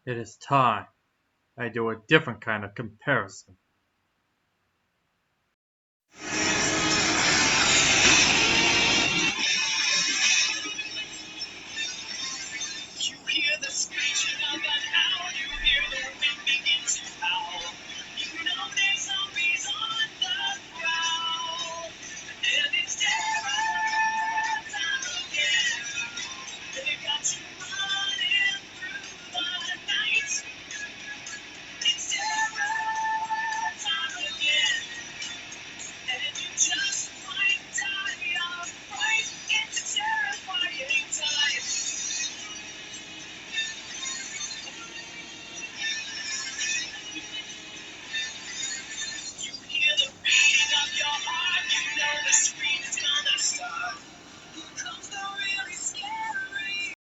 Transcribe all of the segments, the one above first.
It is time I do a different kind of comparison. You hear the screeching of an owl, you hear the wind begin to howl. You know there's zombies on the prowl, and it's terror time again. They got you running through the night. It's terror time again, and you just might die of fright. It's a terrifying time. You hear the beating of your heart, you know the scream is gonna start. Here comes the really scary.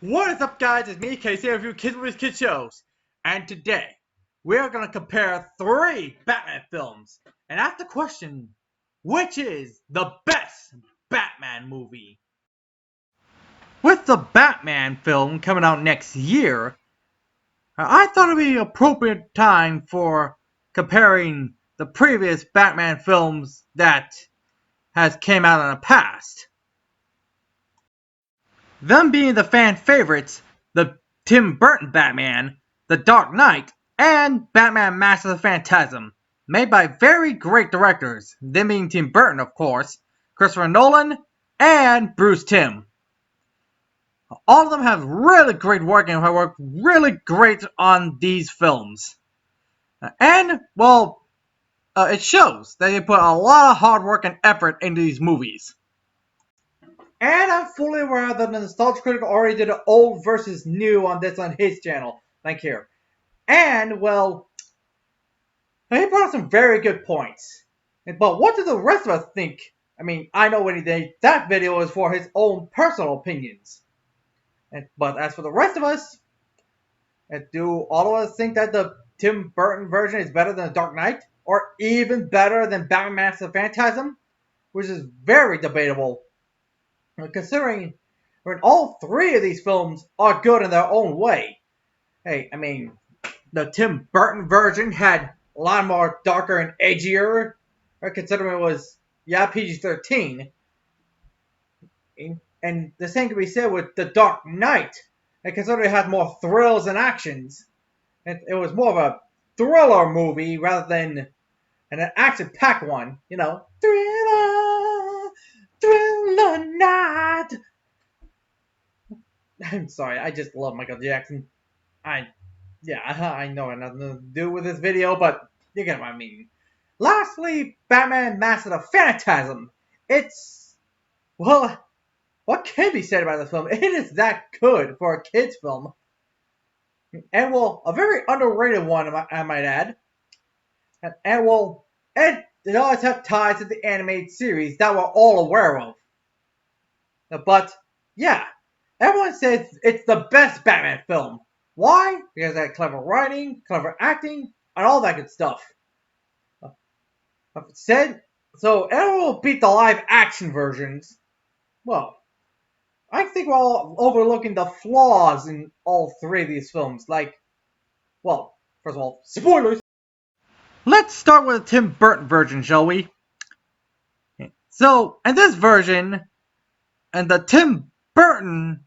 What is up, guys? It's me, Casey, of you Kids with Kid Shows. And today, we're going to compare 3 Batman films and ask the question, which is the best Batman movie? With the Batman film coming out next year, I thought it would be an appropriate time for comparing the previous Batman films that has came out in the past. Them being the fan favorites, the Tim Burton Batman, The Dark Knight, and Batman Mask of the Phantasm, made by very great directors, them being Tim Burton, of course, Christopher Nolan, and Bruce Timm. All of them have really great work and have worked really great on these films. And, well, it shows that they put a lot of hard work and effort into these movies. And I'm fully aware that the Nostalgia Critic already did an old versus new on this on his channel. Thank you. And, well, he brought up some very good points. But what do the rest of us think? I mean, I know when he did that video was for his own personal opinions. But as for the rest of us, do all of us think that the Tim Burton version is better than The Dark Knight? Or even better than Batman Mask of the Phantasm? Which is very debatable. Considering when all 3 of these films are good in their own way. Hey, I mean, the Tim Burton version had a lot more darker and edgier, considering it was, PG-13. And the same can be said with The Dark Knight, considering it had more thrills and actions. It was more of a thriller movie rather than an action-packed one. You know, thriller night. I'm sorry, I just love Michael Jackson. I know it has nothing to do with this video, but you get what I mean. Lastly, Batman Mask of the Phantasm. It's, well, what can be said about this film? It is that good for a kid's film. And, well, a very underrated one, I might add. And well, it does have ties to the animated series that we're all aware of. But, yeah, everyone says it's the best Batman film. Why? Because it had clever writing, clever acting, and all that good stuff. So everyone will beat the live action versions. Well, I think we're all overlooking the flaws in all 3 of these films. Like, well, first of all, spoilers! Let's start with the Tim Burton version, shall we? So, in this version, and the Tim Burton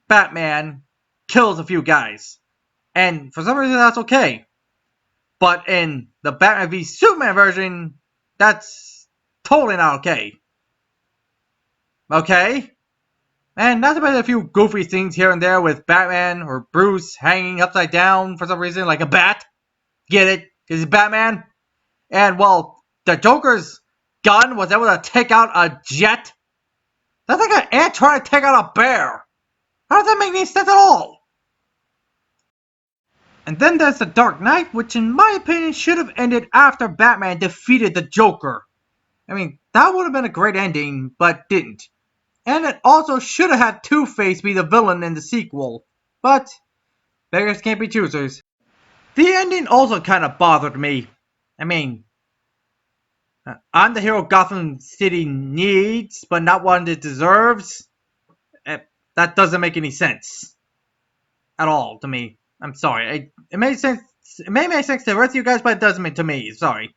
Batman kills a few guys. And for some reason that's okay. But in the Batman v Superman version, that's totally not okay. Okay? And not to mention a few goofy things here and there with Batman or Bruce hanging upside down for some reason, like a bat. Get it? Because he's Batman. And, well, the Joker's gun was able to take out a jet. That's like an ant trying to take out a bear. How does that make any sense at all? And then there's The Dark Knight, which in my opinion should have ended after Batman defeated the Joker. I mean, that would have been a great ending, but didn't. And it also should have had Two-Face be the villain in the sequel. But, beggars can't be choosers. The ending also kind of bothered me. I mean, I'm the hero Gotham City needs, but not one it deserves. That doesn't make any sense. at all to me. I'm sorry. It made sense. It may make sense to the rest of you guys, but it doesn't to me. Sorry.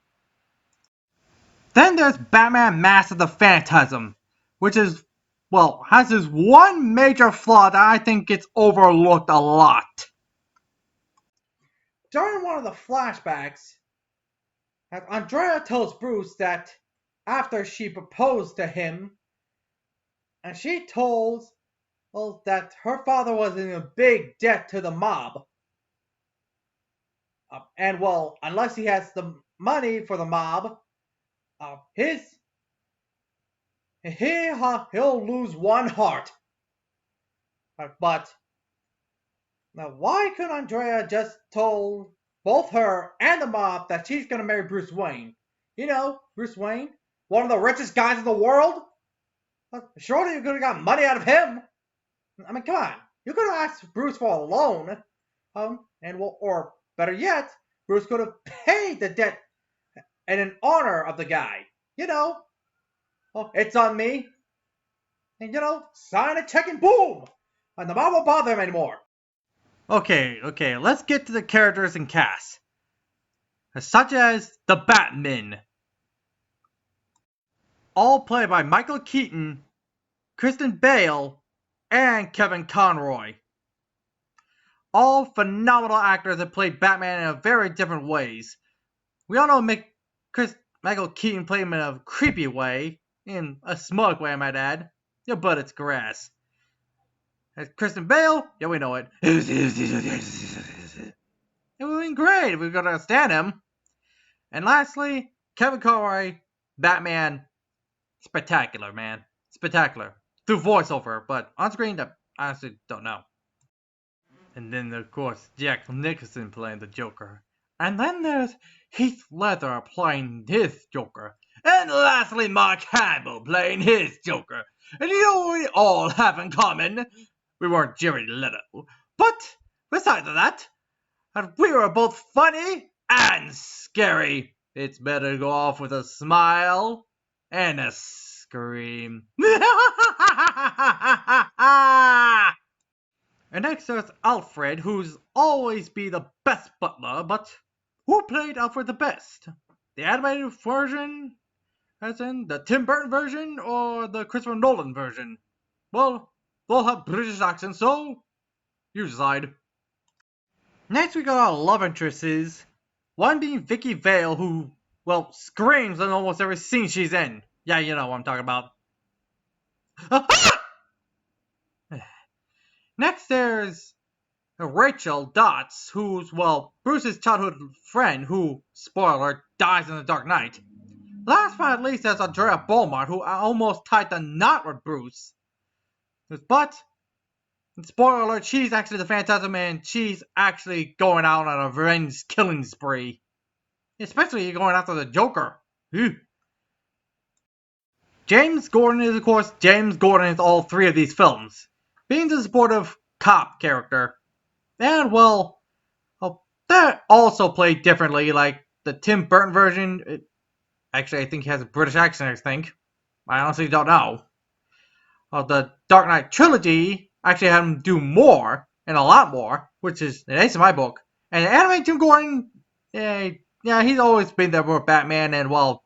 Then there's Batman Mask of the Phantasm, which is, well, has this one major flaw that I think gets overlooked a lot. During one of the flashbacks, Andrea tells Bruce that after she proposed to him, and she told, well, that her father was in a big debt to the mob. And, well, unless he has the money for the mob, he'll lose one heart. But now, why couldn't Andrea just told both her and the mob that she's gonna marry Bruce Wayne? You know, Bruce Wayne, one of the richest guys in the world. Surely you could have got money out of him. I mean, come on, you could have asked Bruce for a loan, and well, or better yet, Bruce could have paid the debt in honor of the guy. You know, oh, it's on me, and sign a check and boom, and the mob won't bother him anymore. Okay, let's get to the characters and cast. Such as the Batman, all played by Michael Keaton, Kristen Bale, and Kevin Conroy. All phenomenal actors that played Batman in very different ways. We all know Michael Keaton played him in a creepy way, in a smug way I might add. Your butt it's grass. As Kristen Bale, yeah we know it. It would have been great if we could understand him. And lastly, Kevin Conroy, Batman, spectacular, man. Spectacular. Through voiceover, but on screen, I honestly don't know. And then, of course, Jack Nicholson playing the Joker. And then there's Heath Ledger playing his Joker. And lastly, Mark Hamill playing his Joker. And you know what we all have in common? We weren't Jared Leto. But, besides that, we were both funny and scary. It's better to go off with a smile and a scream. And next there's Alfred, who's always be the best butler, but who played Alfred the best? The animated version, as in the Tim Burton version, or the Christopher Nolan version? Well, they'll have British accents, so you decide. Next we got our love interests, one being Vicky Vale, who, well, screams in almost every scene she's in. Yeah, you know what I'm talking about. Next there's Rachel Dotz, who's, well, Bruce's childhood friend who, spoiler, dies in the Dark Knight. Last but not least, there's Andrea Beaumont, who almost tied the knot with Bruce. But, spoiler alert, she's actually the Phantasm and she's actually going out on a revenge killing spree. Especially going after the Joker. James Gordon is, of course, James Gordon in all three of these films, being the supportive cop character. And, well, they're also played differently, like the Tim Burton version. Actually, I think he has a British accent, I think. I honestly don't know. The Dark Knight trilogy actually had him do more, and a lot more, which is an ace in my book. And the anime Tim Gordon, yeah, he's always been there for Batman, and, well,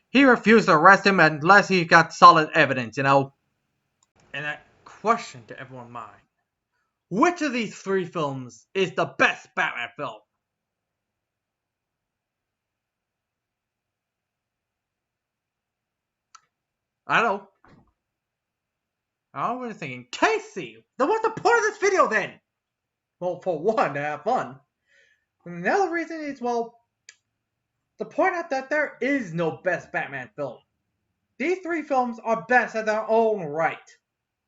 he refused to arrest him unless he got solid evidence, you know? And that question to everyone's mind. Which of these three films is the best Batman film? I don't know. I was thinking, Casey, then what's the point of this video then? Well, for one, to have fun. And the other reason is, well, to point out that there is no best Batman film. These three films are best in their own right.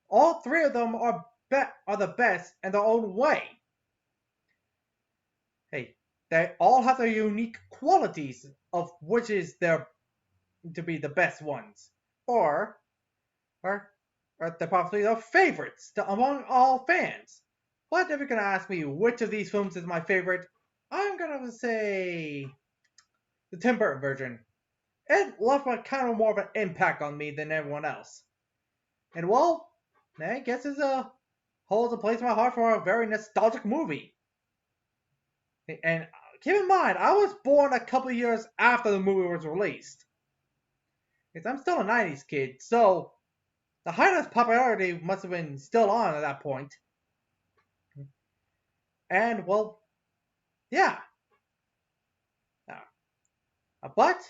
All three of them are the best in their own way. Hey, they all have their unique qualities of which is their to be the best ones, or they're possibly their favorites among all fans. But if you're gonna ask me which of these films is my favorite, I'm gonna say the Tim Burton version. It left kind of more of an impact on me than everyone else. And, well, I guess it's holds a place in my heart for a very nostalgic movie. And keep in mind, I was born a couple years after the movie was released. Because I'm still a 90s kid, so the height of its popularity must have been still on at that point. And, well, yeah. But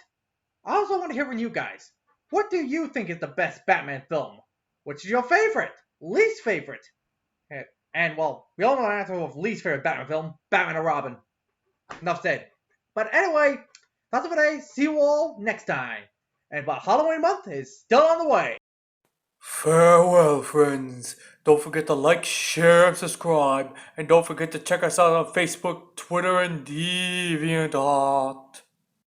I also want to hear from you guys. What do you think is the best Batman film? Which is your favorite? Least favorite? And well, we all know the answer of least favorite Batman film, Batman and Robin. Enough said. But anyway, that's it for today. See you all next time. And but Halloween month is still on the way. Farewell, friends. Don't forget to like, share, and subscribe. And don't forget to check us out on Facebook, Twitter, and DeviantArt.